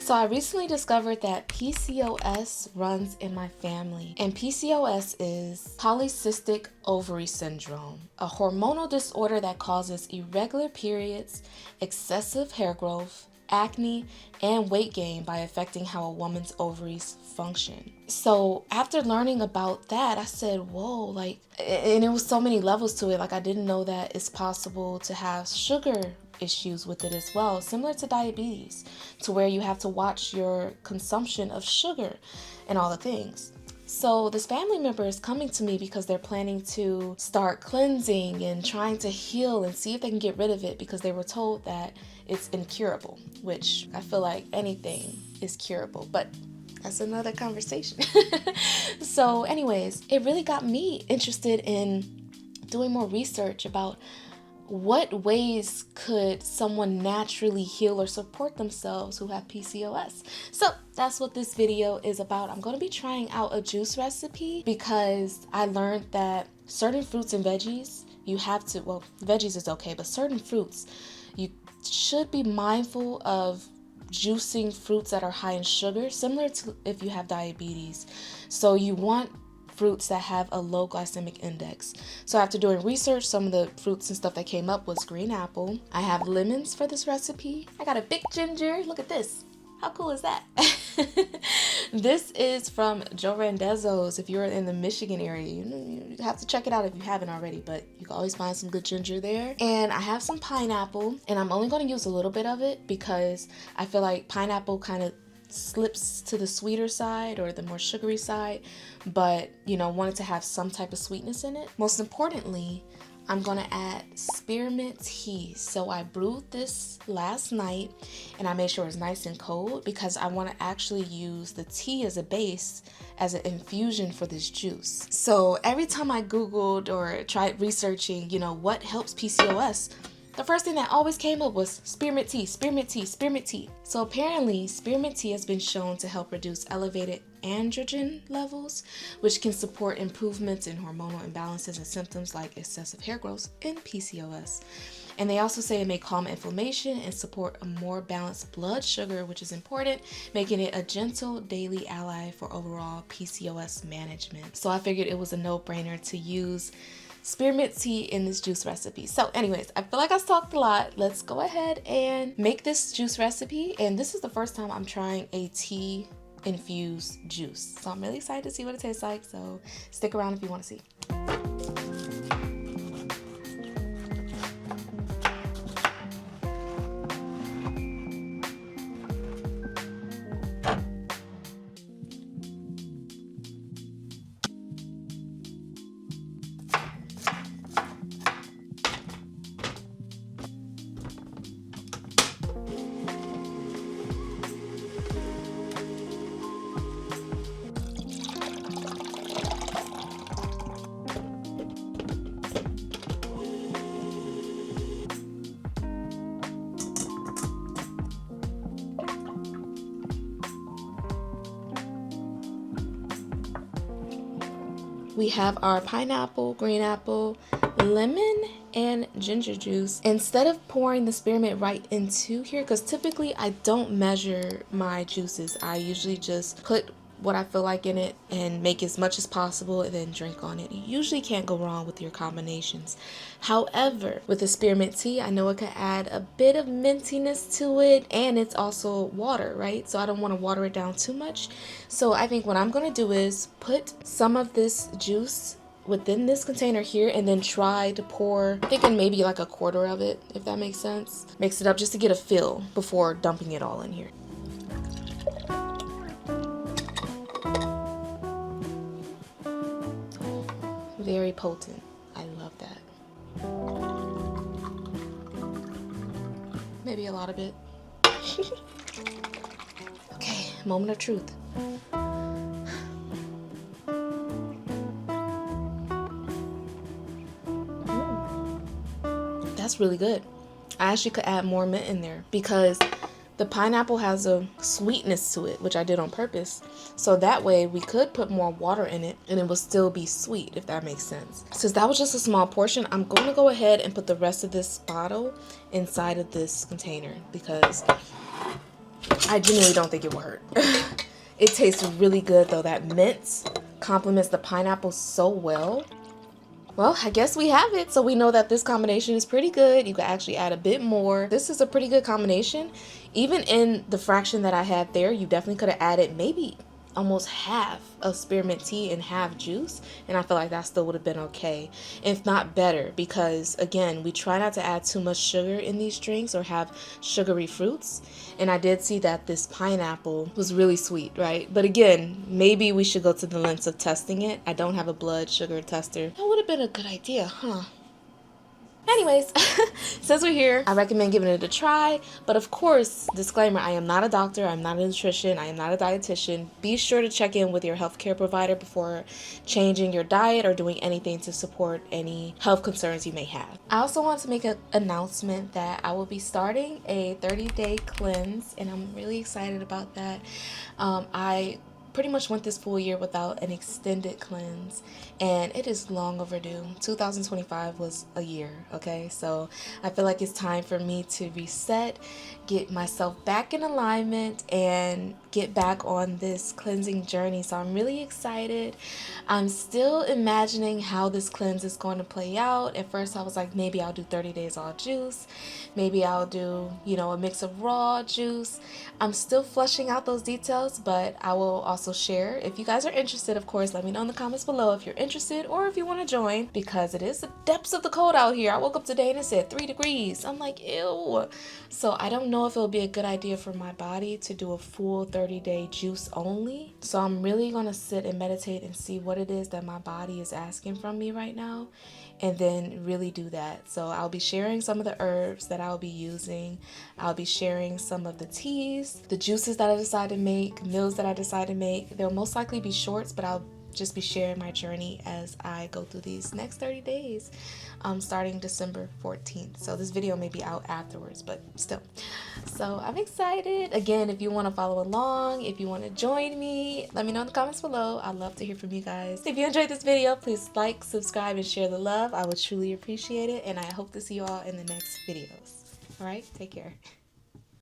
So I recently discovered that PCOS runs in my family, and PCOS is polycystic ovary syndrome, a hormonal disorder that causes irregular periods, excessive hair growth, acne, and weight gain by affecting how a woman's ovaries function. So after learning about that, I said, whoa, like, and it was so many levels to it. Like, I didn't know that it's possible to have sugar issues with it as well, similar to diabetes, to where you have to watch your consumption of sugar and all the things. So this family member is coming to me because they're planning to start cleansing and trying to heal and see if they can get rid of it, because they were told that it's incurable, which I feel like anything is curable, but that's another conversation. So anyways, it really got me interested in doing more research about what ways could someone naturally heal or support themselves who have PCOS. So that's what this video is about. I'm going to be trying out a juice recipe because I learned that certain fruits and veggies, you have to, well, veggies is okay, but certain fruits, you should be mindful of juicing fruits that are high in sugar, similar to if you have diabetes. So you want fruits that have a low glycemic index. So after doing research, some of the fruits and stuff that came up was green apple. I have lemons for this recipe. I got a big ginger. Look at this. How cool is that? This is from Joe Randazzo's. If you're in the Michigan area, you have to check it out if you haven't already, but you can always find some good ginger there. And I have some pineapple, and I'm only going to use a little bit of it because I feel like pineapple kind of slips to the sweeter side or the more sugary side, but wanted to have some type of sweetness in it. Most importantly, I'm gonna add spearmint tea. So I brewed this last night and I made sure it's nice and cold because I want to actually use the tea as a base as an infusion for this juice. So every time I googled or tried researching what helps PCOS, the first thing that always came up was spearmint tea, spearmint tea, spearmint tea. So apparently, spearmint tea has been shown to help reduce elevated androgen levels, which can support improvements in hormonal imbalances and symptoms like excessive hair growth and PCOS. And they also say it may calm inflammation and support a more balanced blood sugar, which is important, making it a gentle daily ally for overall PCOS management. So I figured it was a no-brainer to use spearmint tea in this juice recipe. So anyways, I feel like I've talked a lot. Let's go ahead and make this juice recipe. And this is the first time I'm trying a tea infused juice. So I'm really excited to see what it tastes like. So stick around if you want to see. We have our pineapple, green apple, lemon, and ginger juice. Instead of pouring the spearmint right into here, because typically I don't measure my juices, I usually just put what I feel like in it and make as much as possible and then drink on it. You usually can't go wrong with your combinations. However, with the spearmint tea, I know it can add a bit of mintiness to it, and it's also water, right? So I don't want to water it down too much. So I think what I'm going to do is put some of this juice within this container here and then try to pour, I'm thinking maybe like a quarter of it, if that makes sense. Mix it up just to get a feel before dumping it all in here. Very potent. I love that. Maybe a lot of it. Okay, moment of truth. That's really good. I actually could add more mint in there because the pineapple has a sweetness to it, which I did on purpose. So that way we could put more water in it and it will still be sweet, if that makes sense. Since that was just a small portion, I'm going to go ahead and put the rest of this bottle inside of this container because I genuinely don't think it will hurt. It tastes really good though. That mint complements the pineapple so well. Well, I guess we have it. So we know that this combination is pretty good. You can actually add a bit more. This is a pretty good combination. Even in the fraction that I had there, you definitely could have added maybe almost half of spearmint tea and half juice, and I feel like that still would have been okay, if not better, because again, we try not to add too much sugar in these drinks or have sugary fruits. And I did see that this pineapple was really sweet, right? But again, maybe we should go to the lengths of testing it. I don't have a blood sugar tester. That would have been a good idea, huh? Anyways, since we're here, I recommend giving it a try. But of course, disclaimer, I am not a doctor, I'm not a nutrition, I am not a dietitian. Be sure to check in with your healthcare provider before changing your diet or doing anything to support any health concerns you may have. I also want to make an announcement that I will be starting a 30-day cleanse, and I'm really excited about that. I pretty much went this full year without an extended cleanse, and it is long overdue. 2025 was a year, okay? So I feel like it's time for me to reset, get myself back in alignment, and get back on this cleansing journey. So I'm really excited. I'm still imagining how this cleanse is going to play out. At first I was like, maybe I'll do 30 days all juice, maybe I'll do, a mix of raw juice. I'm still fleshing out those details, but I will also share. If you guys are interested, of course, let me know in the comments below if you're interested or if you want to join, because it is the depths of the cold out here. I woke up today and it said 3 degrees. I'm like, ew. So I don't know if it'll be a good idea for my body to do a full 30-day juice only. So I'm really going to sit and meditate and see what it is that my body is asking from me right now, and then really do that. So I'll be sharing some of the herbs that I'll be using. I'll be sharing some of the teas, the juices that I decide to make, meals that I decide to make. They'll most likely be shorts, but I'll just be sharing my journey as I go through these next 30 days, starting December 14th. So this video may be out afterwards, but still. So I'm excited. Again, if you want to follow along, if you want to join me, let me know in the comments below. I'd love to hear from you guys. If you enjoyed this video, please like, subscribe, and share the love. I would truly appreciate it, and I hope to see you all in the next videos. All right, take care.